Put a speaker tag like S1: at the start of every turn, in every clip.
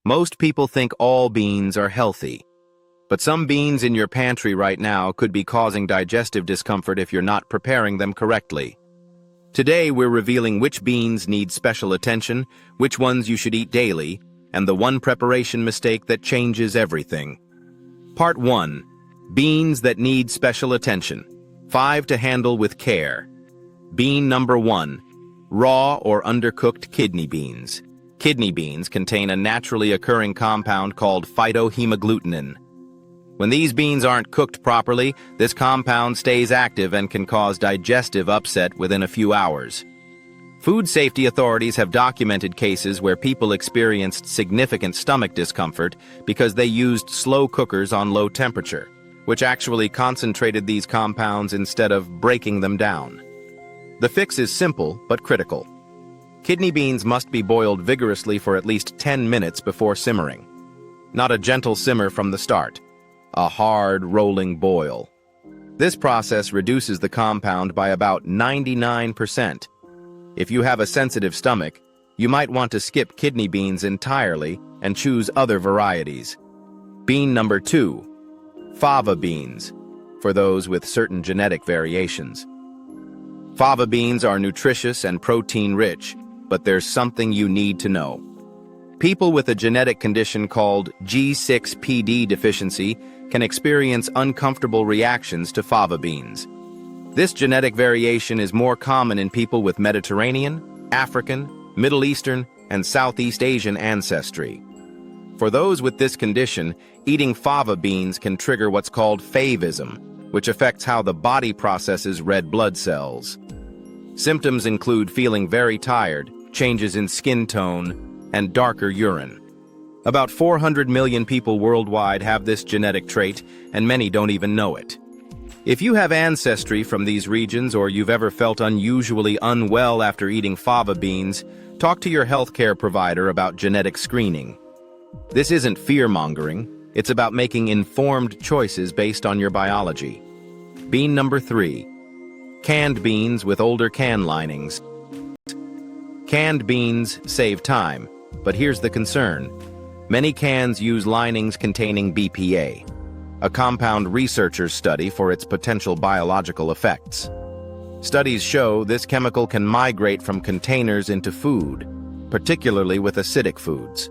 S1: Most people think all beans are healthy, but some beans in your pantry right now could be causing digestive discomfort if you're not preparing them correctly. Today, we're revealing which beans need special attention, which ones you should eat daily, and the one preparation mistake that changes everything. Part 1. Beans that need special attention. 5 to handle with care. Bean number 1. Raw or undercooked kidney beans. Kidney beans contain a naturally occurring compound called phytohemagglutinin. When these beans aren't cooked properly, this compound stays active and can cause digestive upset within a few hours. Food safety authorities have documented cases where people experienced significant stomach discomfort because they used slow cookers on low temperature, which actually concentrated these compounds instead of breaking them down. The fix is simple but critical. Kidney beans must be boiled vigorously for at least 10 minutes before simmering. Not a gentle simmer from the start. A hard, rolling boil. This process reduces the compound by about 99%. If you have a sensitive stomach, you might want to skip kidney beans entirely and choose other varieties. Bean number 2. Fava beans, for those with certain genetic variations. Fava beans are nutritious and protein-rich, but there's something you need to know. People with a genetic condition called G6PD deficiency can experience uncomfortable reactions to fava beans. This genetic variation is more common in people with Mediterranean, African, Middle Eastern, and Southeast Asian ancestry. For those with this condition, eating fava beans can trigger what's called favism, which affects how the body processes red blood cells. Symptoms include feeling very tired, changes in skin tone, and darker urine. About 400 million people worldwide have this genetic trait, and many don't even know it. If you have ancestry from these regions or you've ever felt unusually unwell after eating fava beans, talk to your healthcare provider about genetic screening. This isn't fear-mongering, it's about making informed choices based on your biology. Bean number 3. Canned beans with older can linings. Canned beans save time, but here's the concern. Many cans use linings containing BPA, a compound researchers study for its potential biological effects. Studies show this chemical can migrate from containers into food, particularly with acidic foods.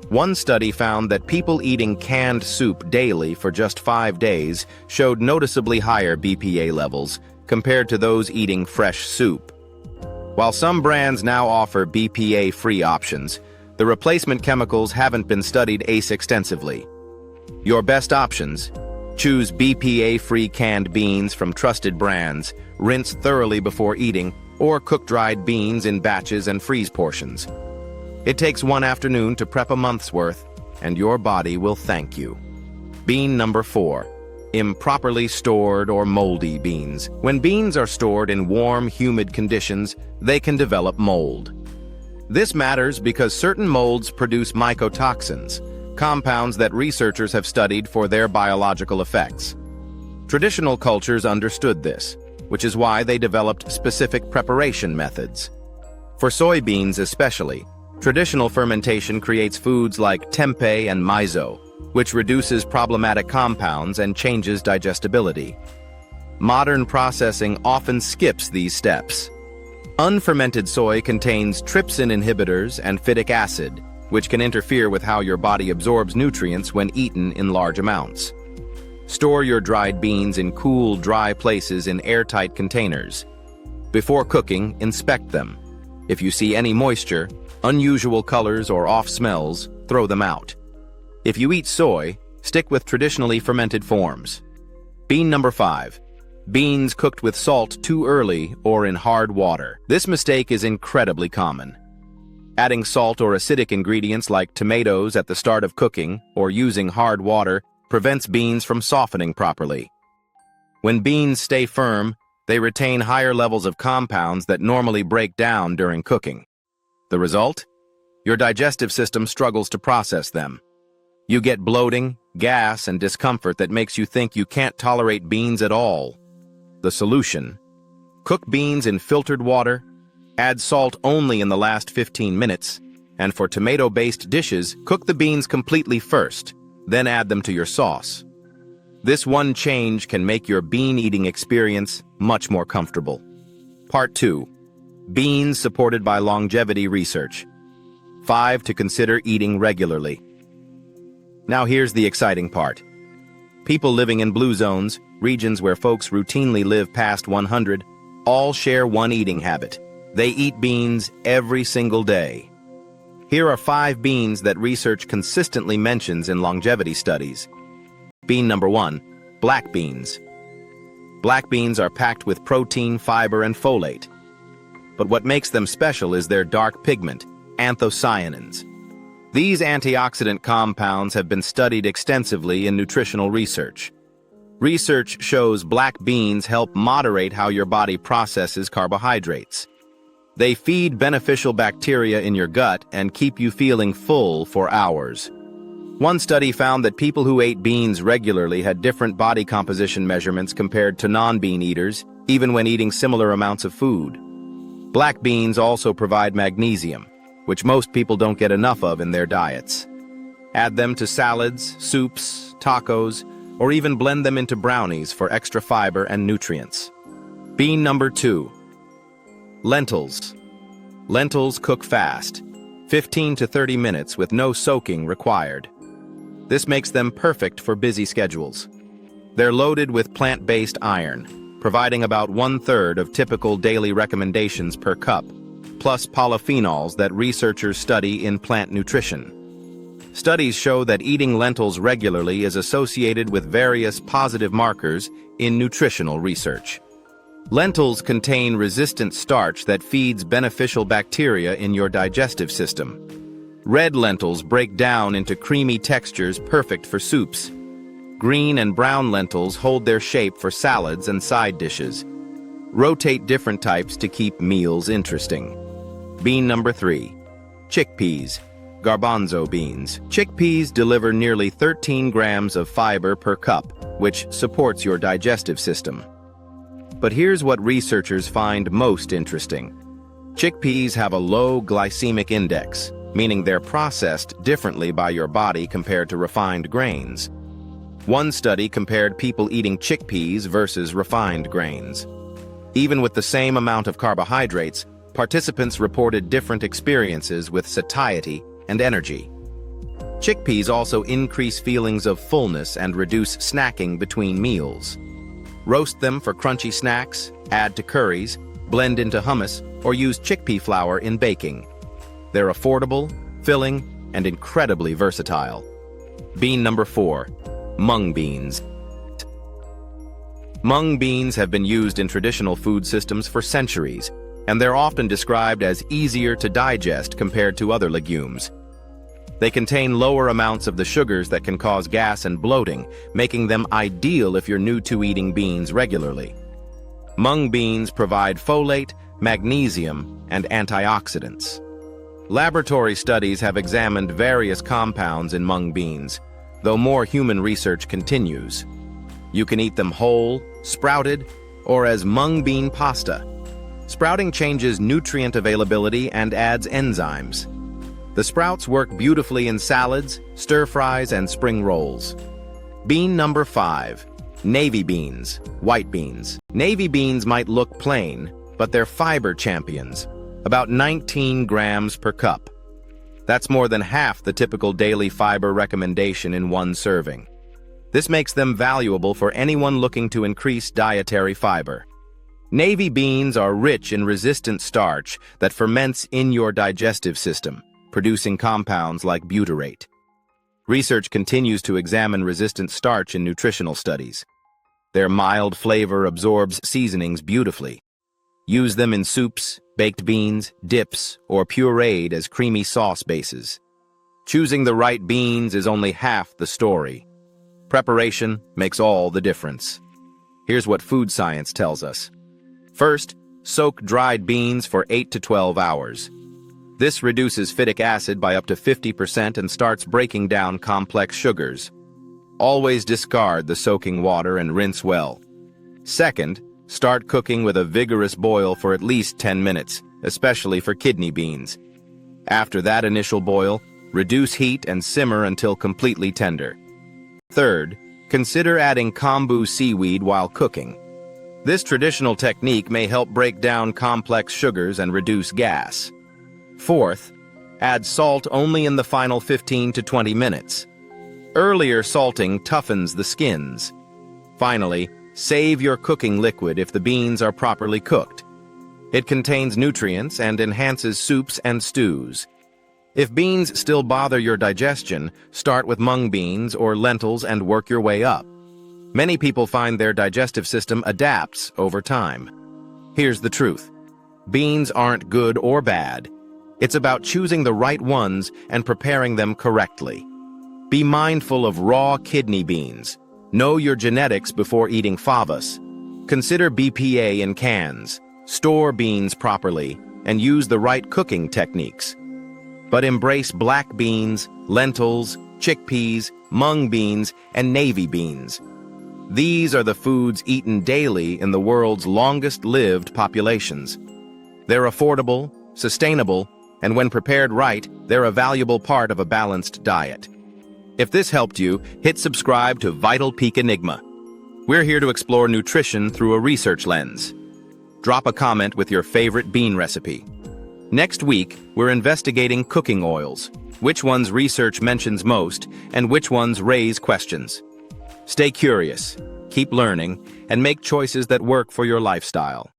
S1: One study found that people eating canned soup daily for just 5 days showed noticeably higher BPA levels compared to those eating fresh soup. While some brands now offer BPA-free options, the replacement chemicals haven't been studied as extensively. Your best options: choose BPA-free canned beans from trusted brands, rinse thoroughly before eating, or cook dried beans in batches and freeze portions. It takes one afternoon to prep a month's worth, and your body will thank you. Bean number 4. Improperly stored or moldy beans. When beans are stored in warm, humid conditions, they can develop mold. This matters because certain molds produce mycotoxins, compounds that researchers have studied for their biological effects. Traditional cultures understood this, which is why they developed specific preparation methods. For soybeans especially, traditional fermentation creates foods like tempeh and miso, which reduces problematic compounds and changes digestibility. Modern processing often skips these steps. Unfermented soy contains trypsin inhibitors and phytic acid, which can interfere with how your body absorbs nutrients when eaten in large amounts. Store your dried beans in cool, dry places in airtight containers. Before cooking, inspect them. If you see any moisture, unusual colors, or off smells, throw them out. If you eat soy, stick with traditionally fermented forms. Bean number 5. Beans cooked with salt too early or in hard water. This mistake is incredibly common. Adding salt or acidic ingredients like tomatoes at the start of cooking or using hard water prevents beans from softening properly. When beans stay firm, they retain higher levels of compounds that normally break down during cooking. The result? Your digestive system struggles to process them. You get bloating, gas, and discomfort that makes you think you can't tolerate beans at all. The solution: cook beans in filtered water, add salt only in the last 15 minutes, And for tomato-based dishes, cook the beans completely first, then add them to your sauce. This one change can make your bean-eating experience much more comfortable. Part 2. Beans supported by longevity research. 5 to consider eating regularly. Now here's the exciting part. People living in blue zones, regions where folks routinely live past 100, all share one eating habit. They eat beans every single day. Here are 5 beans that research consistently mentions in longevity studies. Bean number 1, black beans. Black beans are packed with protein, fiber, and folate. But what makes them special is their dark pigment, anthocyanins. These antioxidant compounds have been studied extensively in nutritional research. Research shows black beans help moderate how your body processes carbohydrates. They feed beneficial bacteria in your gut and keep you feeling full for hours. One study found that people who ate beans regularly had different body composition measurements compared to non-bean eaters, even when eating similar amounts of food. Black beans also provide magnesium, which most people don't get enough of in their diets. Add them to salads, soups, tacos, or even blend them into brownies for extra fiber and nutrients. Bean number 2. Lentils. Lentils cook fast, 15 to 30 minutes with no soaking required. This makes them perfect for busy schedules. They're loaded with plant-based iron, providing about 1/3 of typical daily recommendations per cup, plus polyphenols that researchers study in plant nutrition. Studies show that eating lentils regularly is associated with various positive markers in nutritional research. Lentils contain resistant starch that feeds beneficial bacteria in your digestive system. Red lentils break down into creamy textures perfect for soups. Green and brown lentils hold their shape for salads and side dishes. Rotate different types to keep meals interesting. Bean number 3. Chickpeas. Garbanzo beans. Chickpeas deliver nearly 13 grams of fiber per cup, which supports your digestive system. But here's what researchers find most interesting. Chickpeas have a low glycemic index, meaning they're processed differently by your body compared to refined grains. One study compared people eating chickpeas versus refined grains. Even with the same amount of carbohydrates, participants reported different experiences with satiety and energy. Chickpeas also increase feelings of fullness and reduce snacking between meals. Roast them for crunchy snacks, add to curries, blend into hummus, or use chickpea flour in baking. They're affordable, filling, and incredibly versatile. Bean number 4. Mung beans. Mung beans have been used in traditional food systems for centuries, and they're often described as easier to digest compared to other legumes. They contain lower amounts of the sugars that can cause gas and bloating, making them ideal if you're new to eating beans regularly. Mung beans provide folate, magnesium, and antioxidants. Laboratory studies have examined various compounds in mung beans, though more human research continues. You can eat them whole, sprouted, or as mung bean pasta. Sprouting changes nutrient availability and adds enzymes. The sprouts work beautifully in salads, stir-fries, and spring rolls. Bean number 5. Navy beans, white beans. Navy beans might look plain, but they're fiber champions, about 19 grams per cup. That's more than half the typical daily fiber recommendation in one serving. This makes them valuable for anyone looking to increase dietary fiber. Navy beans are rich in resistant starch that ferments in your digestive system, producing compounds like butyrate. Research continues to examine resistant starch in nutritional studies. Their mild flavor absorbs seasonings beautifully. Use them in soups, baked beans, dips, or pureed as creamy sauce bases. Choosing the right beans is only half the story. Preparation makes all the difference. Here's what food science tells us. First, soak dried beans for 8 to 12 hours. This reduces phytic acid by up to 50% and starts breaking down complex sugars. Always discard the soaking water and rinse well. Second, start cooking with a vigorous boil for at least 10 minutes, especially for kidney beans. After that initial boil, reduce heat and simmer until completely tender. Third, consider adding kombu seaweed while cooking. This traditional technique may help break down complex sugars and reduce gas. Fourth, add salt only in the final 15 to 20 minutes. Earlier salting toughens the skins. Finally, save your cooking liquid if the beans are properly cooked. It contains nutrients and enhances soups and stews. If beans still bother your digestion, start with mung beans or lentils and work your way up. Many people find their digestive system adapts over time. Here's the truth. Beans aren't good or bad. It's about choosing the right ones and preparing them correctly. Be mindful of raw kidney beans. Know your genetics before eating favas. Consider BPA in cans. Store beans properly and use the right cooking techniques. But embrace black beans, lentils, chickpeas, mung beans, and navy beans. These are the foods eaten daily in the world's longest-lived populations. They're affordable, sustainable, and when prepared right, they're a valuable part of a balanced diet. If this helped you, hit subscribe to Vital Peak Enigma. We're here to explore nutrition through a research lens. Drop a comment with your favorite bean recipe. Next week, we're investigating cooking oils, which ones research mentions most, and which ones raise questions. Stay curious, keep learning, and make choices that work for your lifestyle.